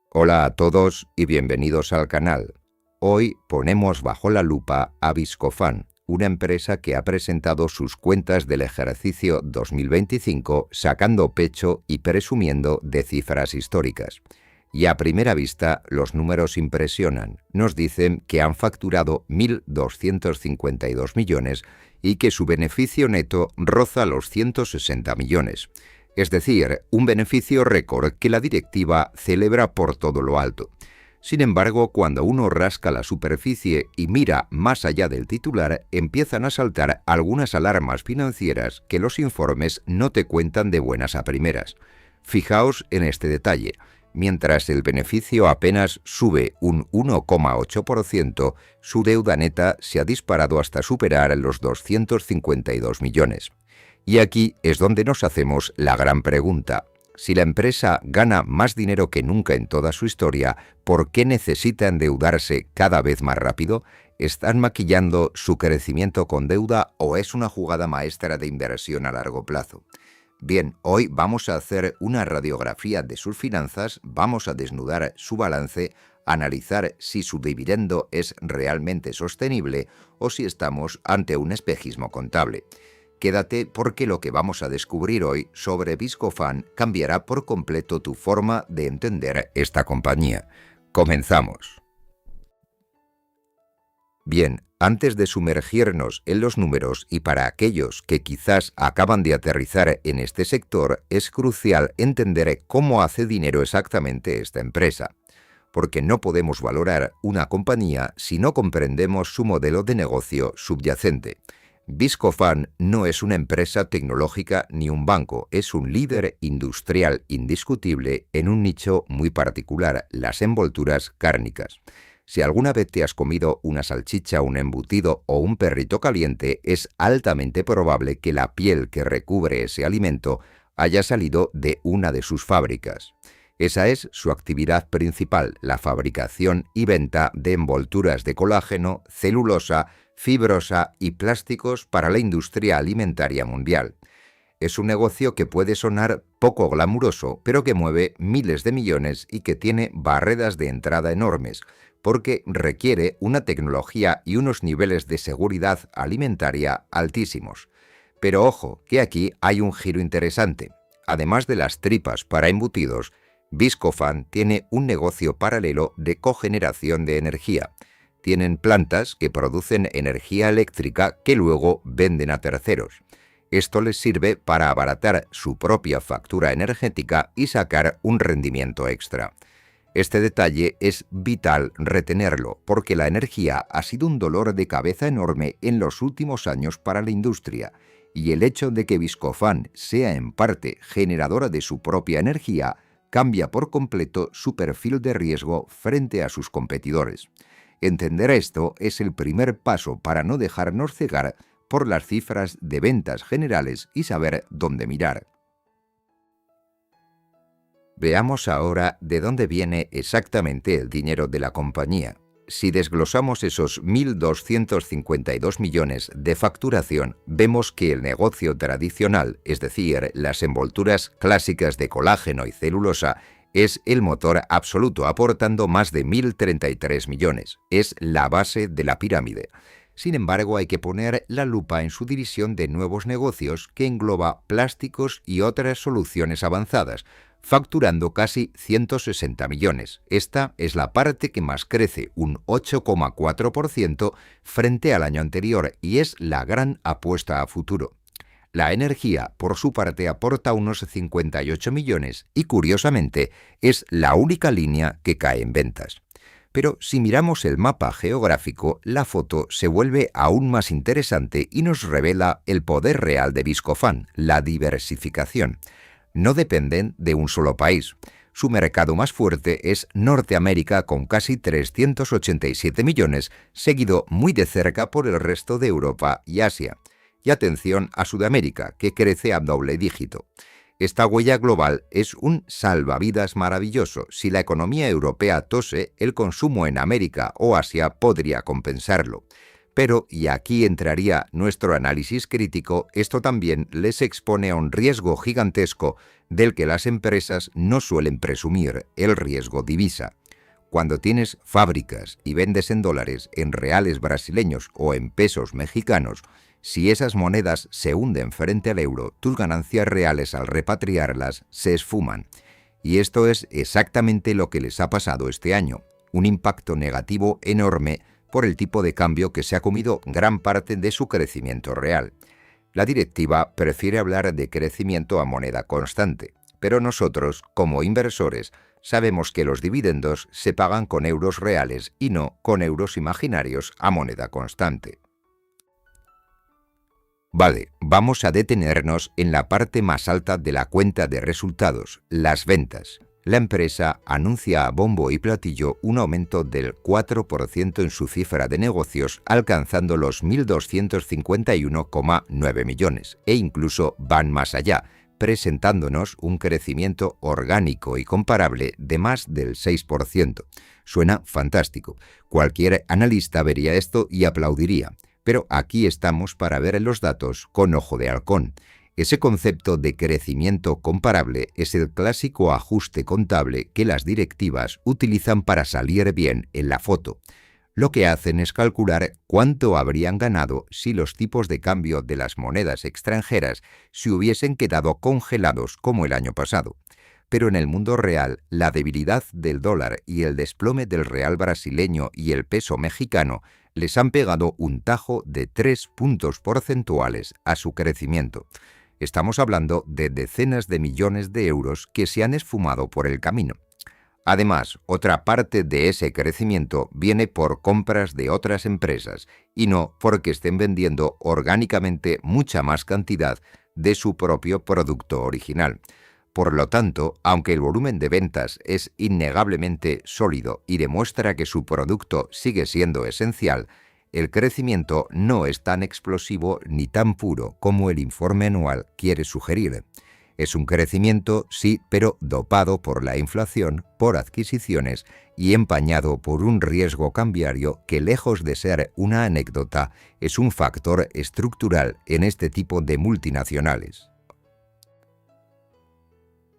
Hola a todos y bienvenidos al canal. Hoy ponemos bajo la lupa a Viscofan, una empresa que ha presentado sus cuentas del ejercicio 2025 sacando pecho y presumiendo de cifras históricas. Y a primera vista los números impresionan. Nos dicen que han facturado 1.252 millones y que su beneficio neto roza los 160 millones. Es decir, un beneficio récord que la directiva celebra por todo lo alto. Sin embargo, cuando uno rasca la superficie y mira más allá del titular, empiezan a saltar algunas alarmas financieras que los informes no te cuentan de buenas a primeras. Fijaos en este detalle. Mientras el beneficio apenas sube un 1,8%, su deuda neta se ha disparado hasta superar los 252 millones. Y aquí es donde nos hacemos la gran pregunta. Si la empresa gana más dinero que nunca en toda su historia, ¿por qué necesita endeudarse cada vez más rápido? ¿Están maquillando su crecimiento con deuda o es una jugada maestra de inversión a largo plazo? Bien, hoy vamos a hacer una radiografía de sus finanzas, vamos a desnudar su balance, analizar si su dividendo es realmente sostenible o si estamos ante un espejismo contable. Quédate porque lo que vamos a descubrir hoy sobre Viscofan cambiará por completo tu forma de entender esta compañía. Comenzamos. Bien, antes de sumergirnos en los números y para aquellos que quizás acaban de aterrizar en este sector, es crucial entender cómo hace dinero exactamente esta empresa, porque no podemos valorar una compañía si no comprendemos su modelo de negocio subyacente. Viscofan no es una empresa tecnológica ni un banco, es un líder industrial indiscutible en un nicho muy particular, las envolturas cárnicas. Si alguna vez te has comido una salchicha, un embutido o un perrito caliente, es altamente probable que la piel que recubre ese alimento haya salido de una de sus fábricas. Esa es su actividad principal, la fabricación y venta de envolturas de colágeno, celulosa, fibrosa y plásticos para la industria alimentaria mundial. Es un negocio que puede sonar poco glamuroso, pero que mueve miles de millones y que tiene barreras de entrada enormes, porque requiere una tecnología y unos niveles de seguridad alimentaria altísimos. Pero ojo, que aquí hay un giro interesante. Además de las tripas para embutidos, Viscofan tiene un negocio paralelo de cogeneración de energía. Tienen plantas que producen energía eléctrica que luego venden a terceros. Esto les sirve para abaratar su propia factura energética y sacar un rendimiento extra. Este detalle es vital retenerlo, porque la energía ha sido un dolor de cabeza enorme en los últimos años para la industria, y el hecho de que Viscofan sea en parte generadora de su propia energía cambia por completo su perfil de riesgo frente a sus competidores. Entender esto es el primer paso para no dejarnos cegar por las cifras de ventas generales y saber dónde mirar. Veamos ahora de dónde viene exactamente el dinero de la compañía. Si desglosamos esos 1.252 millones de facturación, vemos que el negocio tradicional, es decir, las envolturas clásicas de colágeno y celulosa, es el motor absoluto, aportando más de 1.033 millones. Es la base de la pirámide. Sin embargo, hay que poner la lupa en su división de nuevos negocios que engloba plásticos y otras soluciones avanzadas, facturando casi 160 millones. Esta es la parte que más crece, un 8,4% frente al año anterior, y es la gran apuesta a futuro. La energía, por su parte, aporta unos 58 millones y, curiosamente, es la única línea que cae en ventas. Pero si miramos el mapa geográfico, la foto se vuelve aún más interesante y nos revela el poder real de Viscofan, la diversificación. No dependen de un solo país. Su mercado más fuerte es Norteamérica con casi 387 millones, seguido muy de cerca por el resto de Europa y Asia. Y atención a Sudamérica, que crece a doble dígito. Esta huella global es un salvavidas maravilloso. Si la economía europea tose, el consumo en América o Asia podría compensarlo. Pero, y aquí entraría nuestro análisis crítico, esto también les expone a un riesgo gigantesco del que las empresas no suelen presumir, el riesgo divisa. Cuando tienes fábricas y vendes en dólares, en reales brasileños o en pesos mexicanos, si esas monedas se hunden frente al euro, tus ganancias reales al repatriarlas se esfuman. Y esto es exactamente lo que les ha pasado este año, un impacto negativo enorme por el tipo de cambio que se ha comido gran parte de su crecimiento real. La directiva prefiere hablar de crecimiento a moneda constante, pero nosotros, como inversores, sabemos que los dividendos se pagan con euros reales y no con euros imaginarios a moneda constante. Vale, vamos a detenernos en la parte más alta de la cuenta de resultados, las ventas. La empresa anuncia a bombo y platillo un aumento del 4% en su cifra de negocios, alcanzando los 1.251,9 millones, e incluso van más allá, presentándonos un crecimiento orgánico y comparable de más del 6%. Suena fantástico. Cualquier analista vería esto y aplaudiría. Pero aquí estamos para ver los datos con ojo de halcón. Ese concepto de crecimiento comparable es el clásico ajuste contable que las directivas utilizan para salir bien en la foto. Lo que hacen es calcular cuánto habrían ganado si los tipos de cambio de las monedas extranjeras se hubiesen quedado congelados como el año pasado. Pero en el mundo real, la debilidad del dólar y el desplome del real brasileño y el peso mexicano les han pegado un tajo de 3 puntos porcentuales a su crecimiento. Estamos hablando de decenas de millones de euros que se han esfumado por el camino. Además, otra parte de ese crecimiento viene por compras de otras empresas y no porque estén vendiendo orgánicamente mucha más cantidad de su propio producto original. Por lo tanto, aunque el volumen de ventas es innegablemente sólido y demuestra que su producto sigue siendo esencial, el crecimiento no es tan explosivo ni tan puro como el informe anual quiere sugerir. Es un crecimiento, sí, pero dopado por la inflación, por adquisiciones y empañado por un riesgo cambiario que, lejos de ser una anécdota, es un factor estructural en este tipo de multinacionales.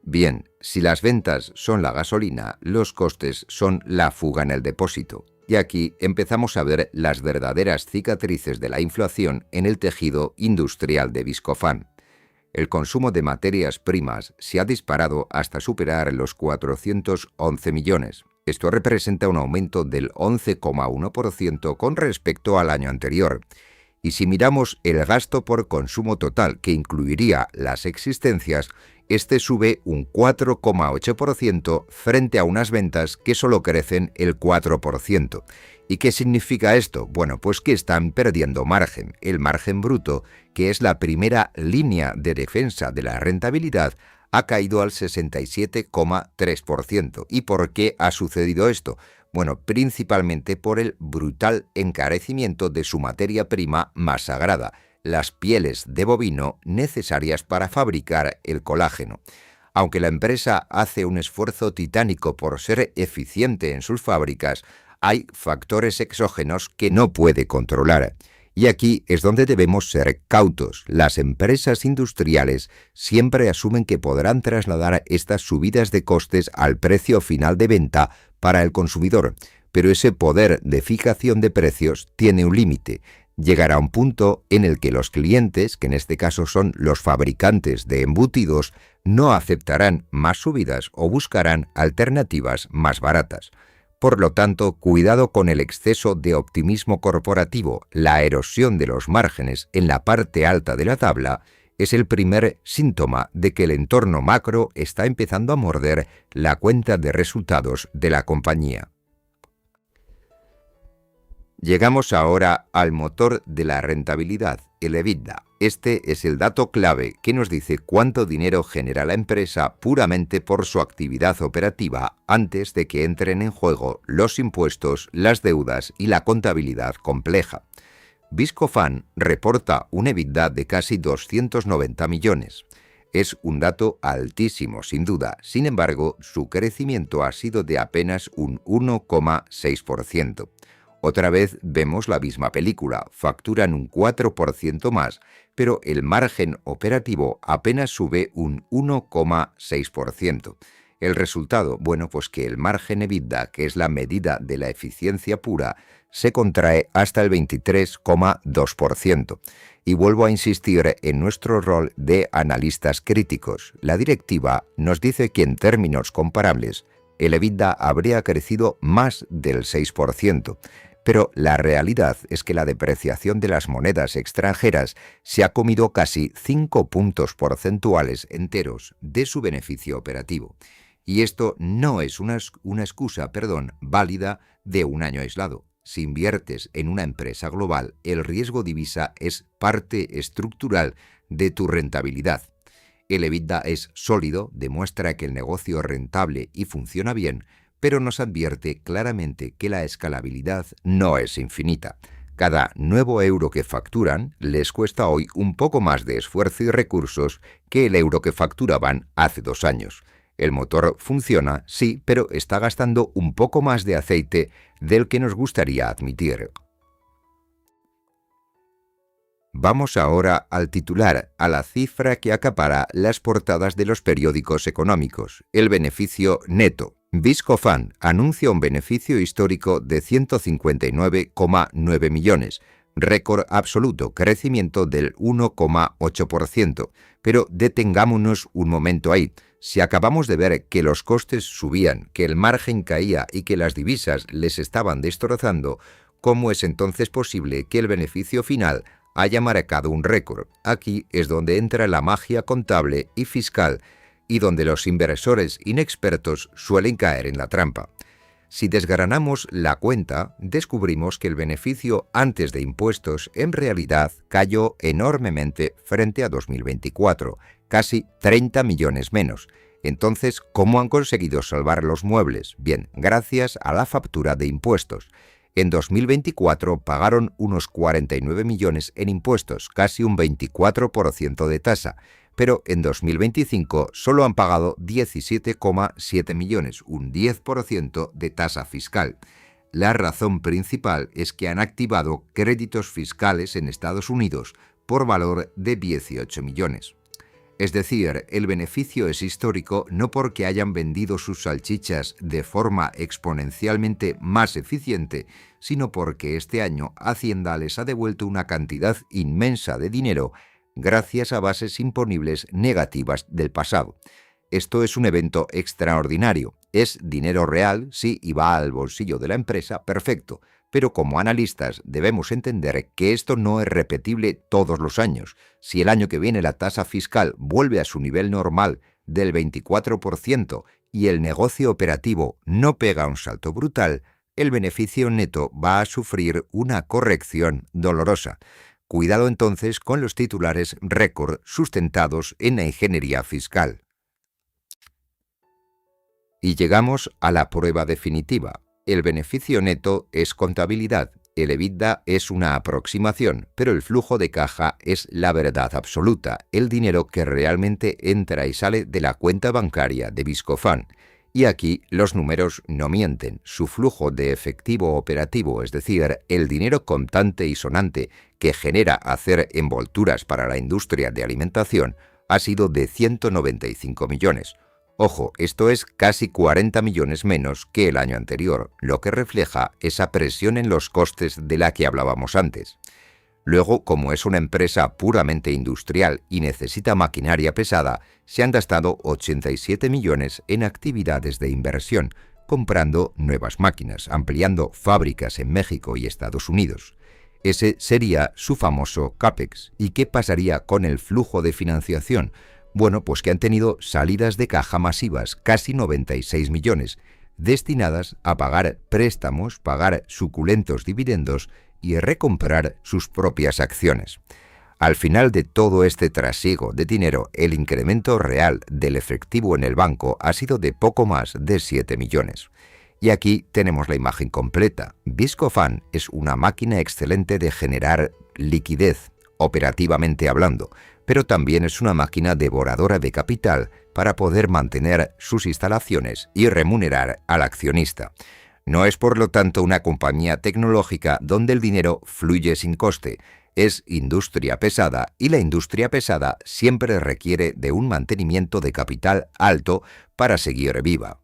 Bien, si las ventas son la gasolina, los costes son la fuga en el depósito. Y aquí empezamos a ver las verdaderas cicatrices de la inflación en el tejido industrial de Viscofan. El consumo de materias primas se ha disparado hasta superar los 411 millones. Esto representa un aumento del 11,1% con respecto al año anterior. Y si miramos el gasto por consumo total, que incluiría las existencias, este sube un 4,8% frente a unas ventas que solo crecen el 4%. ¿Y qué significa esto? Bueno, pues que están perdiendo margen. El margen bruto, que es la primera línea de defensa de la rentabilidad, ha caído al 67,3%. ¿Y por qué ha sucedido esto? Bueno, principalmente por el brutal encarecimiento de su materia prima más sagrada, las pieles de bovino necesarias para fabricar el colágeno. Aunque la empresa hace un esfuerzo titánico por ser eficiente en sus fábricas, hay factores exógenos que no puede controlar. Y aquí es donde debemos ser cautos. Las empresas industriales siempre asumen que podrán trasladar estas subidas de costes al precio final de venta para el consumidor, pero ese poder de fijación de precios tiene un límite. Llegará un punto en el que los clientes, que en este caso son los fabricantes de embutidos, no aceptarán más subidas o buscarán alternativas más baratas. Por lo tanto, cuidado con el exceso de optimismo corporativo. La erosión de los márgenes en la parte alta de la tabla es el primer síntoma de que el entorno macro está empezando a morder la cuenta de resultados de la compañía. Llegamos ahora al motor de la rentabilidad, el EBITDA. Este es el dato clave que nos dice cuánto dinero genera la empresa puramente por su actividad operativa antes de que entren en juego los impuestos, las deudas y la contabilidad compleja. Viscofan reporta un EBITDA de casi 290 millones. Es un dato altísimo, sin duda. Sin embargo, su crecimiento ha sido de apenas un 1,6%. Otra vez vemos la misma película, facturan un 4% más, pero el margen operativo apenas sube un 1,6%. El resultado, bueno, pues que el margen EBITDA, que es la medida de la eficiencia pura, se contrae hasta el 23,2%. Y vuelvo a insistir en nuestro rol de analistas críticos. La directiva nos dice que en términos comparables, el EBITDA habría crecido más del 6%. Pero la realidad es que la depreciación de las monedas extranjeras se ha comido casi 5 puntos porcentuales enteros de su beneficio operativo. Y esto no es una excusa, válida de un año aislado. Si inviertes en una empresa global, el riesgo divisa es parte estructural de tu rentabilidad. El EBITDA es sólido, demuestra que el negocio es rentable y funciona bien, pero nos advierte claramente que la escalabilidad no es infinita. Cada nuevo euro que facturan les cuesta hoy un poco más de esfuerzo y recursos que el euro que facturaban hace 2 años. El motor funciona, sí, pero está gastando un poco más de aceite del que nos gustaría admitir. Vamos ahora al titular, a la cifra que acapara las portadas de los periódicos económicos, el beneficio neto. Viscofan anuncia un beneficio histórico de 159,9 millones, récord absoluto, crecimiento del 1,8%. Pero detengámonos un momento ahí. Si acabamos de ver que los costes subían, que el margen caía y que las divisas les estaban destrozando, ¿cómo es entonces posible que el beneficio final haya marcado un récord? Aquí es donde entra la magia contable y fiscal y donde los inversores inexpertos suelen caer en la trampa. Si desgranamos la cuenta, descubrimos que el beneficio antes de impuestos en realidad cayó enormemente frente a 2024, casi 30 millones menos. Entonces, ¿cómo han conseguido salvar los muebles? Bien, gracias a la factura de impuestos. En 2024 pagaron unos 49 millones en impuestos, casi un 24% de tasa, pero en 2025 solo han pagado 17,7 millones, un 10% de tasa fiscal. La razón principal es que han activado créditos fiscales en Estados Unidos por valor de 18 millones. Es decir, el beneficio es histórico no porque hayan vendido sus salchichas de forma exponencialmente más eficiente, sino porque este año Hacienda les ha devuelto una cantidad inmensa de dinero gracias a bases imponibles negativas del pasado. Esto es un evento extraordinario. Es dinero real, sí, y va al bolsillo de la empresa, perfecto. Pero como analistas debemos entender que esto no es repetible todos los años. Si el año que viene la tasa fiscal vuelve a su nivel normal del 24% y el negocio operativo no pega un salto brutal, el beneficio neto va a sufrir una corrección dolorosa. Cuidado entonces con los titulares récord sustentados en la ingeniería fiscal. Y llegamos a la prueba definitiva. El beneficio neto es contabilidad, el EBITDA es una aproximación, pero el flujo de caja es la verdad absoluta, el dinero que realmente entra y sale de la cuenta bancaria de Viscofan. Y aquí los números no mienten. Su flujo de efectivo operativo, es decir, el dinero contante y sonante que genera hacer envolturas para la industria de alimentación, ha sido de 195 millones. Ojo, esto es casi 40 millones menos que el año anterior, lo que refleja esa presión en los costes de la que hablábamos antes. Luego, como es una empresa puramente industrial y necesita maquinaria pesada, se han gastado 87 millones en actividades de inversión, comprando nuevas máquinas, ampliando fábricas en México y Estados Unidos. Ese sería su famoso CAPEX. ¿Y qué pasaría con el flujo de financiación? Bueno, pues que han tenido salidas de caja masivas, casi 96 millones, destinadas a pagar préstamos, pagar suculentos dividendos y recomprar sus propias acciones. Al final de todo este trasiego de dinero, el incremento real del efectivo en el banco ha sido de poco más de 7 millones. Y aquí tenemos la imagen completa. Viscofan es una máquina excelente de generar liquidez, operativamente hablando, pero también es una máquina devoradora de capital para poder mantener sus instalaciones y remunerar al accionista. No es por lo tanto una compañía tecnológica donde el dinero fluye sin coste. Es industria pesada y la industria pesada siempre requiere de un mantenimiento de capital alto para seguir viva.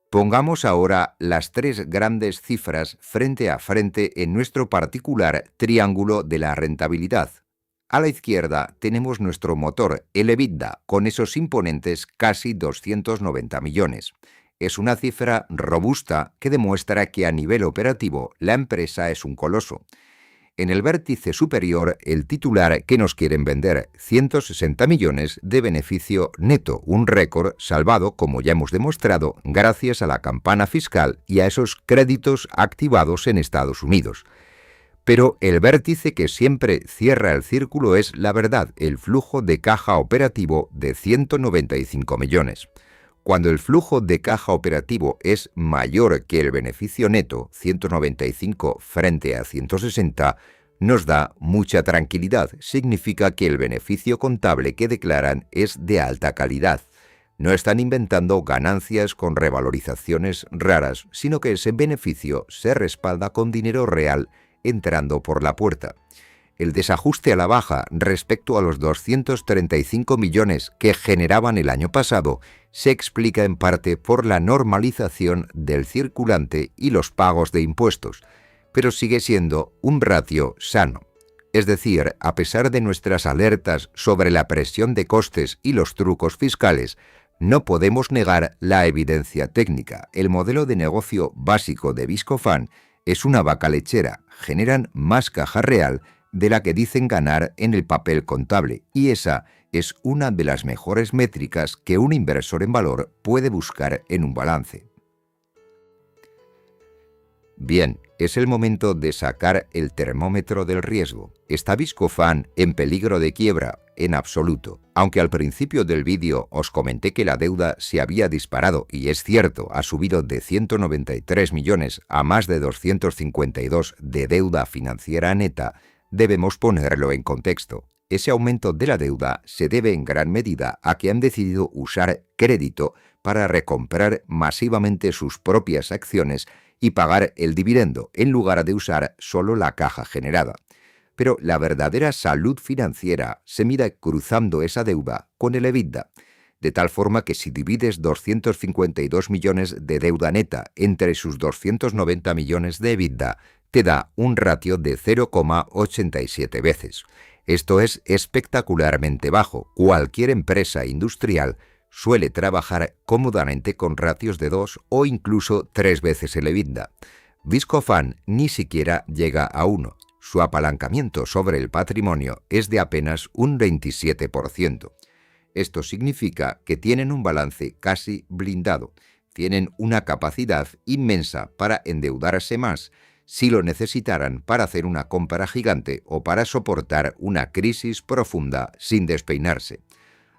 Pongamos ahora las tres grandes cifras frente a frente en nuestro particular triángulo de la rentabilidad. A la izquierda tenemos nuestro motor, el EBITDA, con esos imponentes casi 290 millones. Es una cifra robusta que demuestra que a nivel operativo la empresa es un coloso. En el vértice superior, el titular que nos quieren vender, 160 millones de beneficio neto, un récord salvado, como ya hemos demostrado, gracias a la campana fiscal y a esos créditos activados en Estados Unidos. Pero el vértice que siempre cierra el círculo es la verdad, el flujo de caja operativo de 195 millones. Cuando el flujo de caja operativo es mayor que el beneficio neto, 195 frente a 160, nos da mucha tranquilidad. Significa que el beneficio contable que declaran es de alta calidad. No están inventando ganancias con revalorizaciones raras, sino que ese beneficio se respalda con dinero real entrando por la puerta. El desajuste a la baja respecto a los 235 millones que generaban el año pasado se explica en parte por la normalización del circulante y los pagos de impuestos, pero sigue siendo un ratio sano. Es decir, a pesar de nuestras alertas sobre la presión de costes y los trucos fiscales, no podemos negar la evidencia técnica. El modelo de negocio básico de Viscofan es una vaca lechera, generan más caja real de la que dicen ganar en el papel contable, y esa es una de las mejores métricas que un inversor en valor puede buscar en un balance. Bien, es el momento de sacar el termómetro del riesgo. ¿Está Viscofan en peligro de quiebra? En absoluto. Aunque al principio del vídeo os comenté que la deuda se había disparado, y es cierto, ha subido de 193 millones a más de 252 de deuda financiera neta, debemos ponerlo en contexto. Ese aumento de la deuda se debe en gran medida a que han decidido usar crédito para recomprar masivamente sus propias acciones y pagar el dividendo, en lugar de usar solo la caja generada. Pero la verdadera salud financiera se mide cruzando esa deuda con el EBITDA, de tal forma que si divides 252 millones de deuda neta entre sus 290 millones de EBITDA, te da un ratio de 0,87 veces. Esto es espectacularmente bajo. Cualquier empresa industrial suele trabajar cómodamente con ratios de 2 o incluso 3 veces el EBITDA. Viscofan ni siquiera llega a 1. Su apalancamiento sobre el patrimonio es de apenas un 27%. Esto significa que tienen un balance casi blindado. Tienen una capacidad inmensa para endeudarse más si lo necesitaran para hacer una compra gigante o para soportar una crisis profunda sin despeinarse.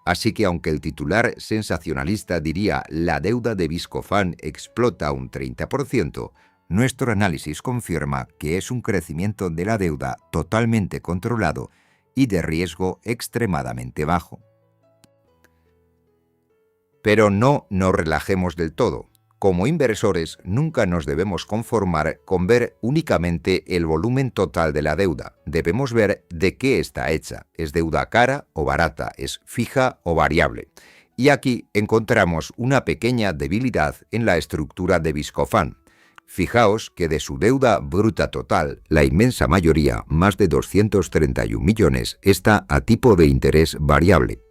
Así que aunque el titular sensacionalista diría la deuda de Viscofan explota un 30%, nuestro análisis confirma que es un crecimiento de la deuda totalmente controlado y de riesgo extremadamente bajo. Pero no nos relajemos del todo. Como inversores, nunca nos debemos conformar con ver únicamente el volumen total de la deuda. Debemos ver de qué está hecha. ¿Es deuda cara o barata? ¿Es fija o variable? Y aquí encontramos una pequeña debilidad en la estructura de Viscofan. Fijaos que de su deuda bruta total, la inmensa mayoría, más de 231 millones, está a tipo de interés variable,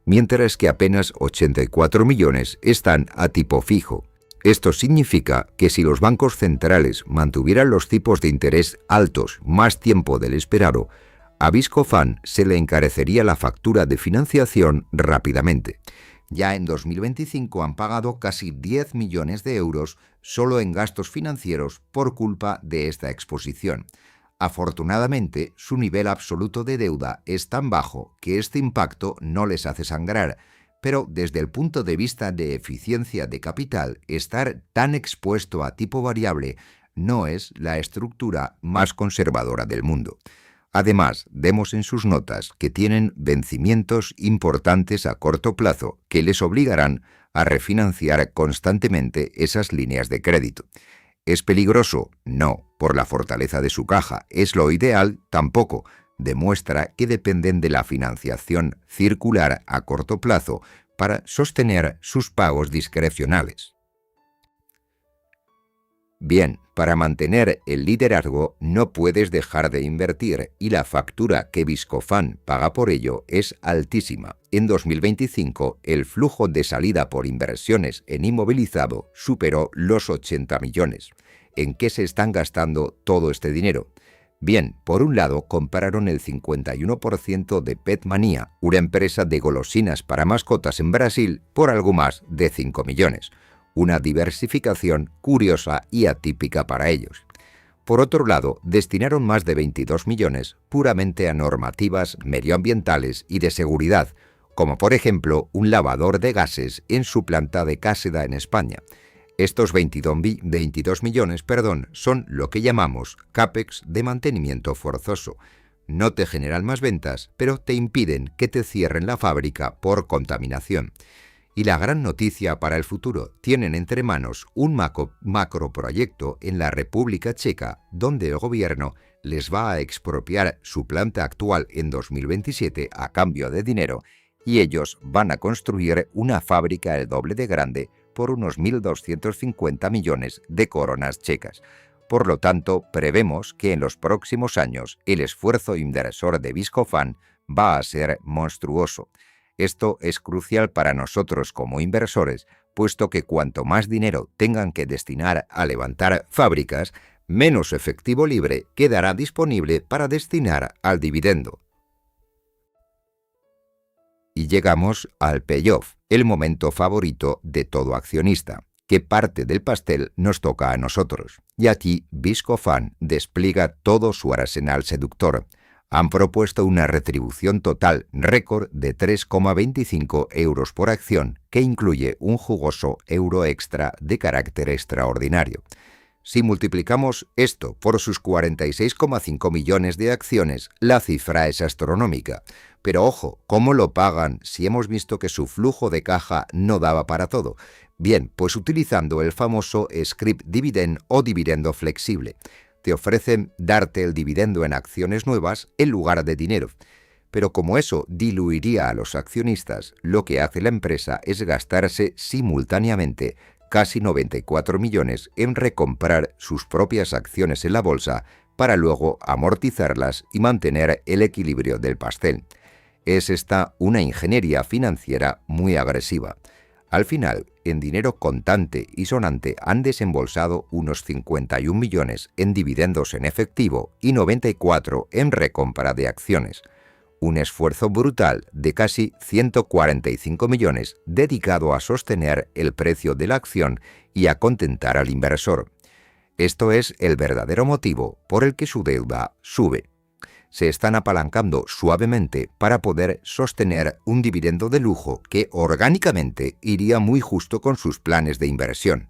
mientras que apenas 84 millones están a tipo fijo. Esto significa que si los bancos centrales mantuvieran los tipos de interés altos más tiempo del esperado, a Viscofan se le encarecería la factura de financiación rápidamente. Ya en 2025 han pagado casi 10 millones de euros solo en gastos financieros por culpa de esta exposición. Afortunadamente, su nivel absoluto de deuda es tan bajo que este impacto no les hace sangrar, pero desde el punto de vista de eficiencia de capital, estar tan expuesto a tipo variable no es la estructura más conservadora del mundo. Además, vemos en sus notas que tienen vencimientos importantes a corto plazo que les obligarán a refinanciar constantemente esas líneas de crédito. ¿Es peligroso? No, por la fortaleza de su caja. ¿Es lo ideal? Tampoco. Demuestra que dependen de la financiación circular a corto plazo para sostener sus pagos discrecionales. Bien, para mantener el liderazgo no puedes dejar de invertir y la factura que Viscofan paga por ello es altísima. En 2025, el flujo de salida por inversiones en inmovilizado superó los 80 millones. ¿En qué se están gastando todo este dinero? Bien, por un lado, compraron el 51% de Petmania, una empresa de golosinas para mascotas en Brasil, por algo más de 5 millones. Una diversificación curiosa y atípica para ellos. Por otro lado, destinaron más de 22 millones puramente a normativas medioambientales y de seguridad, como por ejemplo un lavador de gases en su planta de Cáseda en España. Estos 22 millones son lo que llamamos CAPEX de mantenimiento forzoso. No te generan más ventas, pero te impiden que te cierren la fábrica por contaminación. Y la gran noticia para el futuro, tienen entre manos un macroproyecto en la República Checa, donde el gobierno les va a expropiar su planta actual en 2027 a cambio de dinero, y ellos van a construir una fábrica el doble de grande por unos 1.250 millones de coronas checas. Por lo tanto, prevemos que en los próximos años el esfuerzo inversor de Viscofan va a ser monstruoso. Esto es crucial para nosotros como inversores, puesto que cuanto más dinero tengan que destinar a levantar fábricas, menos efectivo libre quedará disponible para destinar al dividendo. Y llegamos al payoff, el momento favorito de todo accionista. ¿Qué parte del pastel nos toca a nosotros? Y aquí Viscofan despliega todo su arsenal seductor. Han propuesto una retribución total récord de 3,25 euros por acción, que incluye un jugoso euro extra de carácter extraordinario. Si multiplicamos esto por sus 46,5 millones de acciones, la cifra es astronómica. Pero ojo, ¿cómo lo pagan si hemos visto que su flujo de caja no daba para todo? Bien, pues utilizando el famoso scrip dividend o dividendo flexible. Te ofrecen darte el dividendo en acciones nuevas en lugar de dinero. Pero como eso diluiría a los accionistas, lo que hace la empresa es gastarse simultáneamente casi 94 millones en recomprar sus propias acciones en la bolsa para luego amortizarlas y mantener el equilibrio del pastel. Es esta una ingeniería financiera muy agresiva. Al final, en dinero contante y sonante han desembolsado unos 51 millones en dividendos en efectivo y 94 en recompra de acciones. Un esfuerzo brutal de casi 145 millones dedicado a sostener el precio de la acción y a contentar al inversor. Esto es el verdadero motivo por el que su deuda sube. Se están apalancando suavemente para poder sostener un dividendo de lujo que orgánicamente iría muy justo con sus planes de inversión.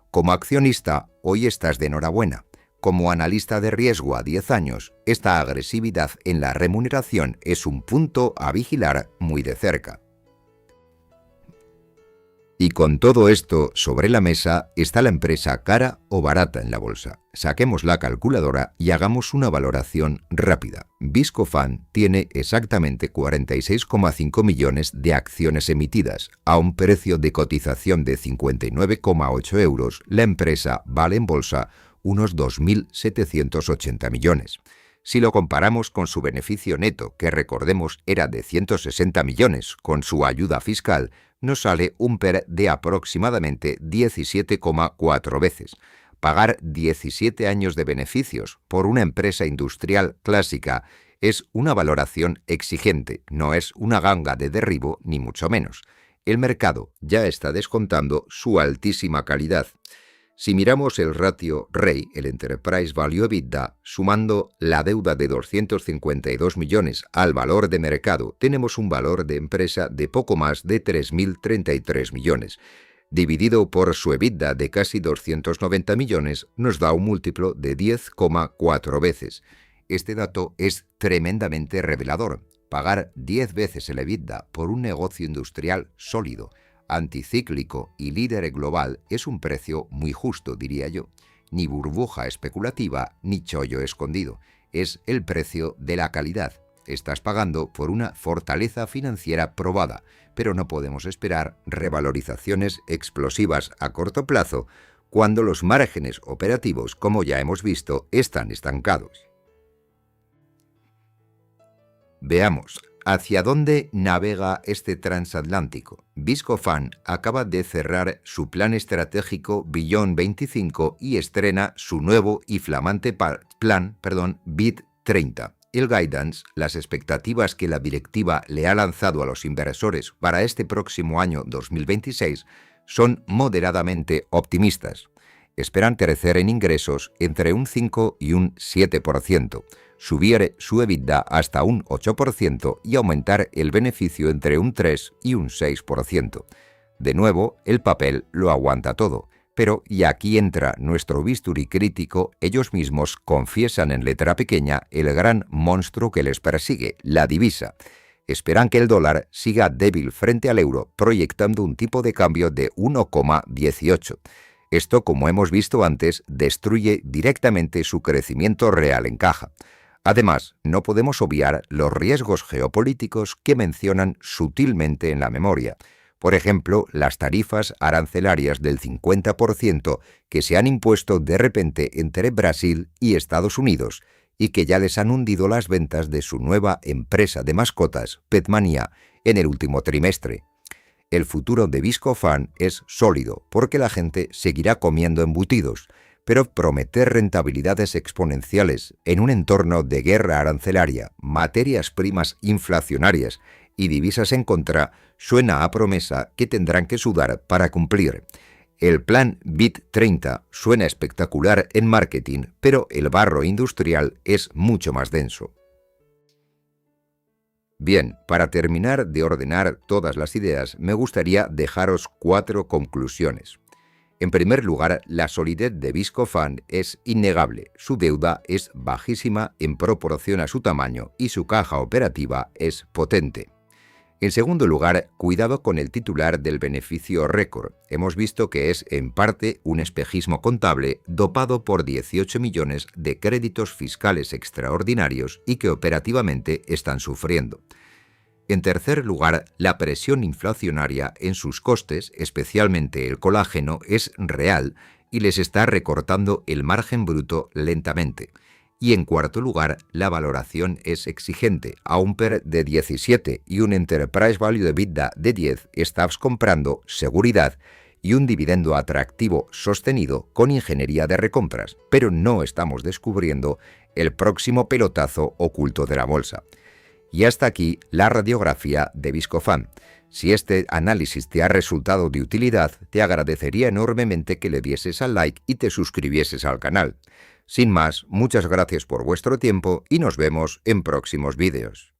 Como accionista, hoy estás de enhorabuena. Como analista de riesgo a 10 años, esta agresividad en la remuneración es un punto a vigilar muy de cerca. Y con todo esto sobre la mesa, ¿está la empresa cara o barata en la bolsa? Saquemos la calculadora y hagamos una valoración rápida. Viscofan tiene exactamente 46,5 millones de acciones emitidas. A un precio de cotización de 59,8 euros, la empresa vale en bolsa unos 2.780 millones. Si lo comparamos con su beneficio neto, que recordemos era de 160 millones con su ayuda fiscal, nos sale un PER de aproximadamente 17,4 veces. Pagar 17 años de beneficios por una empresa industrial clásica es una valoración exigente, no es una ganga de derribo ni mucho menos. El mercado ya está descontando su altísima calidad. Si miramos el ratio REI, el Enterprise Value EBITDA, sumando la deuda de 252 millones al valor de mercado, tenemos un valor de empresa de poco más de 3.033 millones. Dividido por su EBITDA de casi 290 millones, nos da un múltiplo de 10,4 veces. Este dato es tremendamente revelador. Pagar 10 veces el EBITDA por un negocio industrial sólido, anticíclico y líder global, es un precio muy justo, diría yo. Ni burbuja especulativa ni chollo escondido. Es el precio de la calidad. Estás pagando por una fortaleza financiera probada, pero no podemos esperar revalorizaciones explosivas a corto plazo cuando los márgenes operativos, como ya hemos visto, están estancados. Veamos, ¿hacia dónde navega este transatlántico? Viscofan acaba de cerrar su plan estratégico Beyond 25 y estrena su nuevo y flamante plan BID 30. El guidance, las expectativas que la directiva le ha lanzado a los inversores para este próximo año 2026 son moderadamente optimistas. Esperan crecer en ingresos entre un 5 y un 7%, subir su EBITDA hasta un 8% y aumentar el beneficio entre un 3 y un 6%. De nuevo, el papel lo aguanta todo, pero, y aquí entra nuestro bisturí crítico, ellos mismos confiesan en letra pequeña el gran monstruo que les persigue, la divisa. Esperan que el dólar siga débil frente al euro, proyectando un tipo de cambio de 1,18. Esto, como hemos visto antes, destruye directamente su crecimiento real en caja. Además, no podemos obviar los riesgos geopolíticos que mencionan sutilmente en la memoria. Por ejemplo, las tarifas arancelarias del 50% que se han impuesto de repente entre Brasil y Estados Unidos y que ya les han hundido las ventas de su nueva empresa de mascotas, Petmania, en el último trimestre. El futuro de Viscofan es sólido porque la gente seguirá comiendo embutidos, pero prometer rentabilidades exponenciales en un entorno de guerra arancelaria, materias primas inflacionarias y divisas en contra suena a promesa que tendrán que sudar para cumplir. El plan BID 30 suena espectacular en marketing, pero el barro industrial es mucho más denso. Bien, para terminar de ordenar todas las ideas, me gustaría dejaros 4 conclusiones. En primer lugar, la solidez de Viscofan es innegable. Su deuda es bajísima en proporción a su tamaño y su caja operativa es potente. En segundo lugar, cuidado con el titular del beneficio récord. Hemos visto que es en parte un espejismo contable dopado por 18 millones de créditos fiscales extraordinarios y que operativamente están sufriendo. En tercer lugar, la presión inflacionaria en sus costes, especialmente el colágeno, es real y les está recortando el margen bruto lentamente. Y en cuarto lugar, la valoración es exigente. A un PER de 17 y un Enterprise Value de EBITDA de 10, estás comprando seguridad y un dividendo atractivo sostenido con ingeniería de recompras, pero no estamos descubriendo el próximo pelotazo oculto de la bolsa. Y hasta aquí la radiografía de Viscofan. Si este análisis te ha resultado de utilidad, te agradecería enormemente que le dieses al like y te suscribieses al canal. Sin más, muchas gracias por vuestro tiempo y nos vemos en próximos vídeos.